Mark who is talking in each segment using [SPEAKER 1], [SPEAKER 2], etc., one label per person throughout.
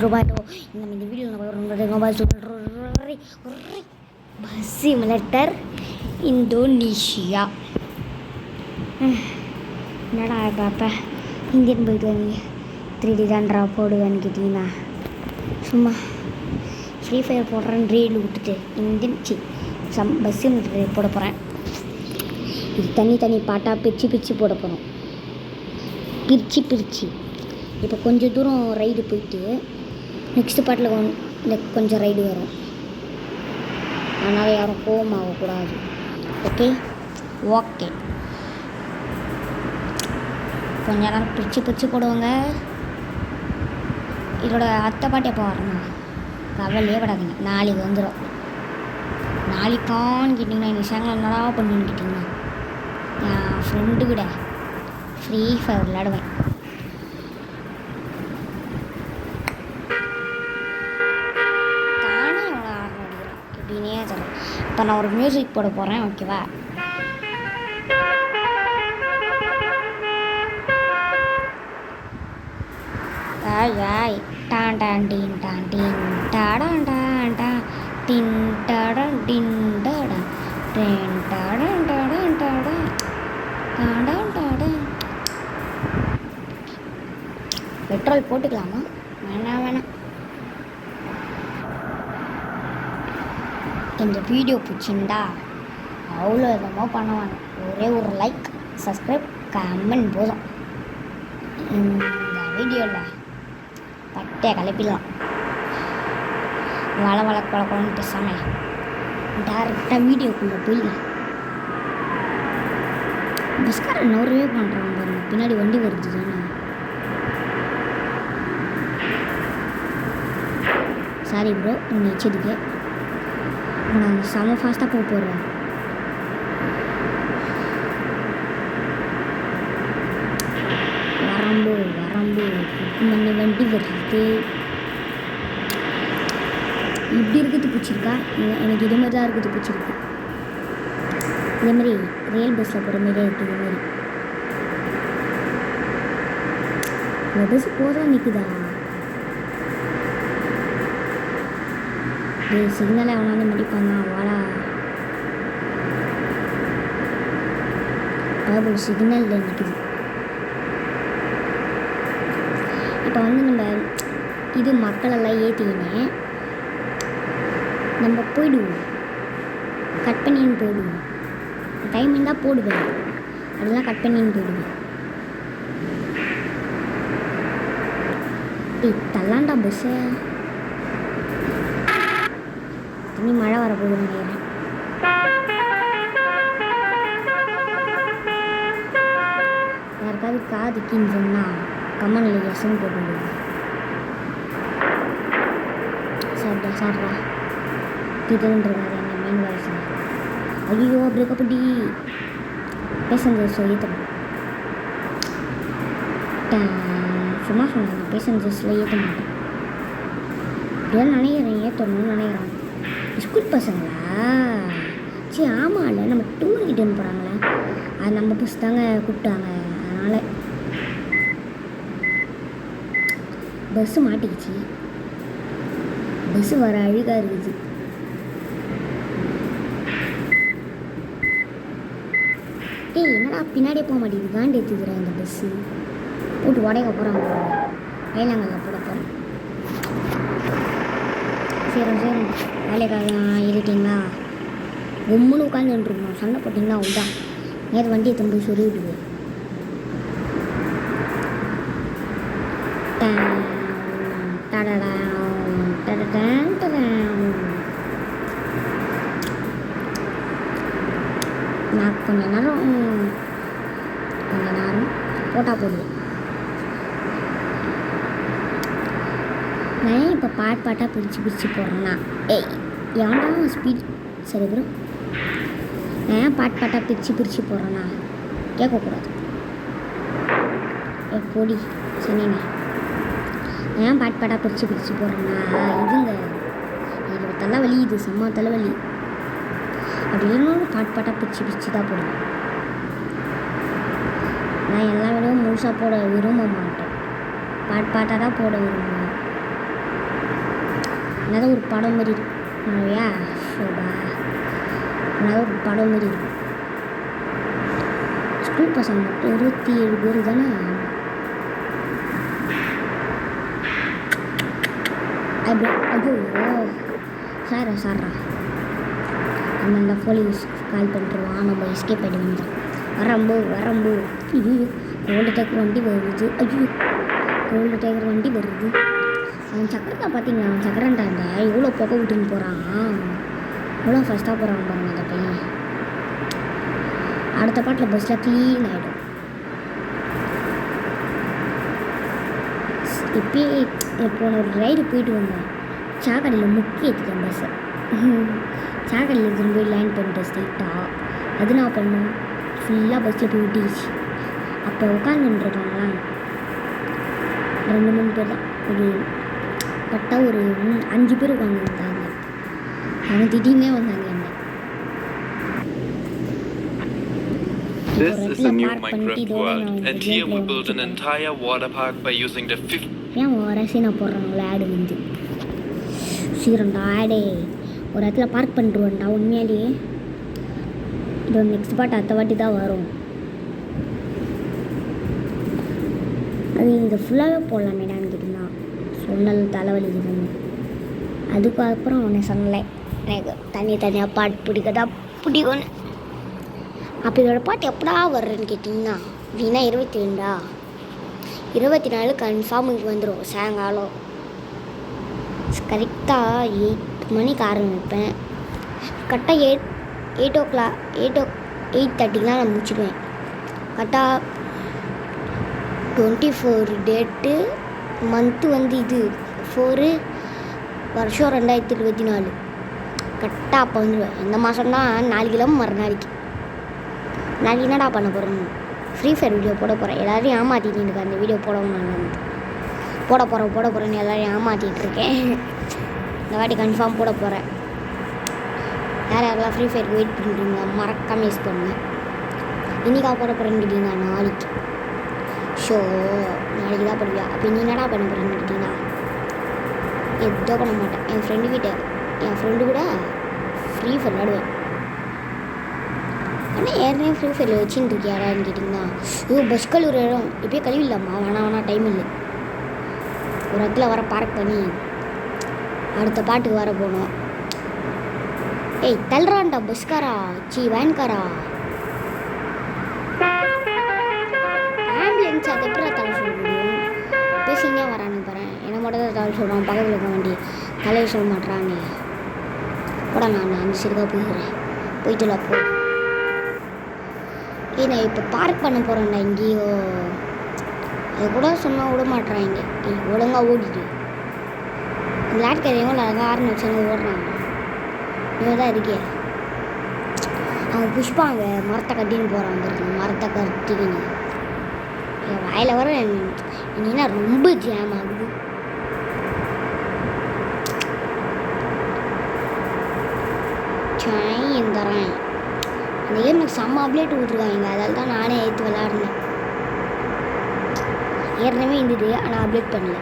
[SPEAKER 1] ரூபாயோ இந்த வீடியோவில் பஸ் சிமுலேட்டர் இந்தோனேஷியா. என்னடா பாப்பா இந்தியன் போயிட்டு வந்து 3D தான்டா போடுவேன்னு கேட்டிங்கன்னா சும்மா ஃப்ரீ ஃபயர் போடுறேன்னு ரீல் விட்டுட்டு இந்தியன் பஸ் சிமுலேட்டர் போட போகிறேன். இது தனி பாட்டாக பிரித்து போட போகிறோம். பிரித்து இப்போ கொஞ்சம் தூரம் ரைடு போயிட்டு நெக்ஸ்ட் பாட்டில் கொஞ்சம் ரைடு வரும். அதனால் யாரும் கோவமாகக்கூடாது. ஓகே கொஞ்ச நேரம் பிரித்து போடுவாங்க. இதோட அத்தை பாட்டு எப்போ வரணும் கவலையே படாதீங்க, நாளைக்கு வந்துடும். நாளைக்கான்னு கேட்டிங்கன்னா இந்த சேனல் என்னடா பண்ணுன்னு கேட்டிங்கன்னா என் ஃப்ரெண்டு கூட ஃப்ரீ ஃபயர் விளையாடுவேன். தானே எவ்வளோ ஆர்டர் அடிக்கிறேன் எப்படின்னே சொல்கிறேன். இப்போ நான் ஒரு மியூசிக் போட போகிறேன், ஓகேவா? யாய் டான் டான் டீன் டான் டீன் டாடான் டான் டா டின் டாடான் டின் டாடான் டேன் டாடான் டாடான் டாடான் டாடான் டாடான். பெட்ரோல் போட்டுக்கலாமா? வேணாம். இந்த வீடியோ பிடிச்சிருந்தா அவ்வளோ விதமாக பண்ணுவாங்க. ஒரே ஒரு லைக், சப்ஸ்கிரைப், கமெண்ட் போதும். இந்த வீடியோவில் பட்டையை கிளப்பிடலாம். வள குழந்தை பேசாமல் டேரெக்டாக வீடியோக்குள்ளே போய் பஸ்காரன் நூறுவே பண்ணுறான் பாருங்க. பின்னாடி வண்டி வருது தானே. சாரி ப்ரோ, உன்னை எச்சரிக்கை. நான் செம ஃபாஸ்ட்டாக போடுறேன். வரம்பு மண்ணி வண்டி வருது. இப்படி இருக்கிறது பிடிச்சிருக்கா? எனக்கு இது மாதிரி தான் இருக்கிறது பிடிச்சிருக்கு. இதே மாதிரி ரயில் பஸ்ஸில் போகிற மாதிரியே இருக்குது. இது மாதிரி இந்த பஸ் போதான் நிற்குதா? சிக்னலை அவனால மடிப்பாங்க. வாடா ஒரு சிக்னலில் நிற்குது. இப்போ நம்ம இது மக்களெல்லாம் ஏற்றிக்கினே நம்ம போயிடுவோம். கட் பண்ணின்னு போயிடுவோம். டைம் இருந்தால் போடுவேன், அதெல்லாம் கட் பண்ணின்னு போயிடுவேன். தள்ளாண்டா பஸ்ஸை. தண்ணி மழை வரப்போகுதுன்னு நினைக்கிறேன். யாருக்காவது காது கிஞ்சுன்னா கம்மனில் எசன் போட்டு சாப்பிட்றா திட்டுன்றாரு என்ன மெயின் வாய்ஸில். ஐயோ பிரேக்கப்படி பேசஞ்சர்ஸ் ஏற்றணும். சும்மா சொன்னாங்க பேசஞ்சர்ஸில் ஏற்ற மாட்டேன் இப்படிதான் நினைக்கிறேன். ஏற்றணும்னு நினைக்கிறாங்க ஸ்கூல் பசங்களா? சரி ஆமாம், இல்லை நம்ம டூர் கிட்டேன்னு போகிறாங்களே, அது நம்ம பஸ் தாங்க கூப்பிட்டாங்க. அதனால் பஸ்ஸு மாட்டிக்கிச்சு. பஸ்ஸு வர அழுகாக இருக்குது. என்னடா பின்னாடியே போக மாட்டேங்குது? காண்டி எடுத்துக்கிறேன் இந்த பஸ்ஸு. போட்டு உடைக்க போகிறாங்க. வேளாங்கல்ல போட போகிறேன். சரி வேலைக்காக இருட்டிங்களா? ஒம்முன்னு உட்காந்துருக்கணும். சண்டை போட்டிங்கன்னா அவ்வளோதான். நேற்று வண்டியை தம்பி சொல்லி விடுவேன். நான் கொஞ்ச நேரம் போட்டால் போடுவேன். நான் இப்போ பாட்டாக பிரித்து போடுறேன்னா ஏன்டா ஸ்பீட் சரி ப்ரோ. நான் பாட்டாக பிரித்து போடுறேன்னா கேட்கக்கூடாது. பொடி சொன்னீங்க. ஏன் பாட்டாக பிரித்து போடுறேன்னா இதுங்க இது தலைவலி, இது செம்ம தலைவலி. அப்படி இல்லைன்னா பாட்டாக பிரித்து தான் போடுவேன். நான் எல்லா விடவும் முழுசாக போட விரும்ப மாட்டேன். பாட்டாக தான் போட விரும்புவேன். அதான் ஒரு படம் மாதிரி இருக்கும் நிறையா ஷோபா அதாவது ஒரு படம் மாதிரி இருக்கும். ஸ்கூல் பசங்க மட்டும் 27 பேர் தானே. அப்படி ஐயோ சாரா நம்ம அந்த போலீஸ் கால் பண்ணிட்டுருவான். நம்ம எஸ்கேப் ஆகிட்டு வந்துடும். வரம்போ இது கோல்டு டேக்கர் வண்டி வருது. ஐயோ கோல்டு டேக்கர் வண்டி வருது. அவன் சக்கரக்கா பார்த்தீங்களா? அவன் சக்கரன்ட்டாங்க எவ்வளோ புகை விட்டுன்னு போகிறான். எவ்வளோ ஃபஸ்ட்டாக போகிறான் பாருங்க அந்த பையன். அடுத்த பாட்டில் பஸ்ஸில் க்ளீன் ஆகிடும். இப்போ ஒரு ரைடு போயிட்டு வந்தேன். சாக்கடையில் முக்கி ஏற்றிட்டேன் பஸ்ஸை. சாக்கடையில் திரும்பி லேண்ட் பண்ணிட்டேன் ஸ்ட்ரெயிட்டாக. அது நான் பண்ணேன் ஃபுல்லாக பஸ்ஸில் போய் விட்டுச்சு. அப்போ உட்காந்துருக்காங்களா 2-3 பேர் தான். ஒரு கரெக்டாக ஒரு 5 பேர் உட்காந்துருந்தாங்க. அவங்க திடீர்னே வந்தாங்க என்ன.
[SPEAKER 2] This is a new Minecraft world, and here we build an entire water park by using the 50.
[SPEAKER 1] ஏன் ரசீனா போடுறாங்களே ஆடு வந்து சீரண்டா ஆடே ஒரு இடத்துல பார்க் பண்ணிட்டுருவேன்டா. உண்மையாலேயே இது நெக்ஸ்ட் பார்ட் அடுத்த வாட்டி தான் வரும். அது இந்த ஃபுல்லாகவே போடலாமே நான் கேட்டிருந்தான். சொன்னல் தலைவலிக்குதுன்னு. அதுக்கப்புறம் அவனை சொன்னலை எனக்கு தனியாக பாட்டு பிடிக்கதா பிடிக்கும்னு. அப்போ இதோட பாட்டு எப்படா வர்றேன்னு கேட்டிங்கன்னா அப்படின்னா 22 24 கன்ஃபார்ம் இங்கே வந்துடும். சாயங்காலம் கரெக்டாக 8 மணிக்கு ஆரம்பிப்பேன். கரெக்டாக 8:30 நான் முடிச்சிடுவேன். கரெக்டாக 24 டேட்டு மந்த்து வந்து இது 4 வருஷம் 2024 கரெக்டாக அப்போ வந்துடுவேன். இந்த மாதம்னா 4 கிலோ மறுநாளைக்கு. நான் என்னடா பண்ண போகிறேன்? ஃப்ரீ ஃபயர் வீடியோ போட போகிறேன். எல்லோரும் ஏமாற்றிட்டு இருக்கேன். அந்த வீடியோ போட போகிறேன்னு எல்லோரும் ஏமாற்றிட்டு இருக்கேன். இந்த வாட்டி கன்ஃபார்ம் போட போகிறேன். யாரெல்லாம் ஃப்ரீ ஃபயருக்கு வெயிட் பண்ணுறீங்க மறக்காமல் யூஸ் பண்ணுங்க. இன்றைக்கா போட போகிறேன்னு கேட்டிங்கன்னா நாளைக்கு ஷோ நாளைக்கு தான் போடுவியா? அப்போ நீ என்னடா பண்ண போகிறேன்னு கேட்டிங்கன்னா எதோ பண்ண மாட்டேன். என் ஃப்ரெண்டு கூட ஃப்ரீ ஃபயர் விளாடுவேன். ஆனால் ஏற்கனவே ஃப்ரீ ஃபயரில் வச்சுட்டு இருக்கியாடான்னு கேட்டிங்கன்னா பஸ் கழுவுற இடம் இப்போயே கழுவிடலாமா? வேணாம் டைம் இல்லை. ஒரு இடத்துல வர பார்க் பண்ணி அடுத்த பாட்டுக்கு வர போனோம். ஏய் தள்ளுறான்டா பஸ்காரா வேன்காரா. ஆம்புலன்ஸ் அது எப்படி தலை சொல்ல முடியும்? பேசினே வரான்னு பாறேன். என்ன மட்டும் தான் தலை சொல்கிறான். பக்கத்தில் இருக்க வண்டி தலையை சொல்ல மாட்டேறான்னு கூட நான் அந்த சைடுக்காக போயிட்டுல போ. நான் இப்போ பார்க் பண்ண போகிறேன்டா எங்கேயோ. அதை கூட சொன்னால் விட மாட்டேறாங்க. ஒழுங்காக ஓடிட்டு விளையாட்டுக்காரையும் அழகாக ஆரம்பி வச்சாங்க ஓடுறாங்க. இவன் தான் இருக்கே அவங்க புஷ்பாங்க மரத்தை கட்டின்னு போகிறாங்க. மரத்தை கட்டிக்கின்னு என் வாயில் வர இன்னின்னா ரொம்ப ஜாம் ஆகுது. தரேன் இந்த கேம் எனக்கு செம்ம அப்டேட் விட்ருக்காங்க. அதால் தான் நானே ஏற்று விளாட்றேன். ஏற்கனவே இருந்தது ஆனால் அப்டேட் பண்ணல.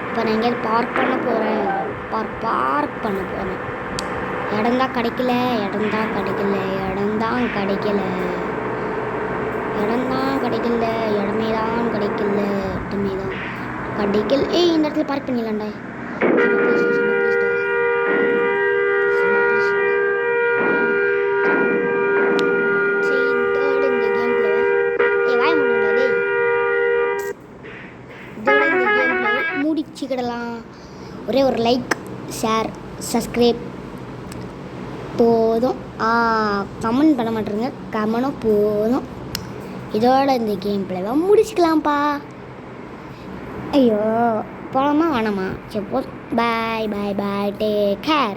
[SPEAKER 1] இப்போ நான் எங்கேயாவது பார்க் பண்ண போகிறேன். பார்க் பண்ண போகிறேன். இடம்தான் கிடைக்கல இடமே தான் கிடைக்கல. ஏய் இந்த இடத்துல பார்க் பண்ணிடலாம்டா. முடிச்சுக்கிடலாம். ஒரே ஒரு லைக் ஷேர் சப்ஸ்கிரைப் போதும். கமெண்ட் பண்ண மாட்டேருங்க. கமெண்டும் போதும். இதோட இந்த கேம் பிளேவை முடிச்சுக்கலாம்ப்பா. ஐயோ போகலாமா வேணாமா? சரி போ. Bye take care.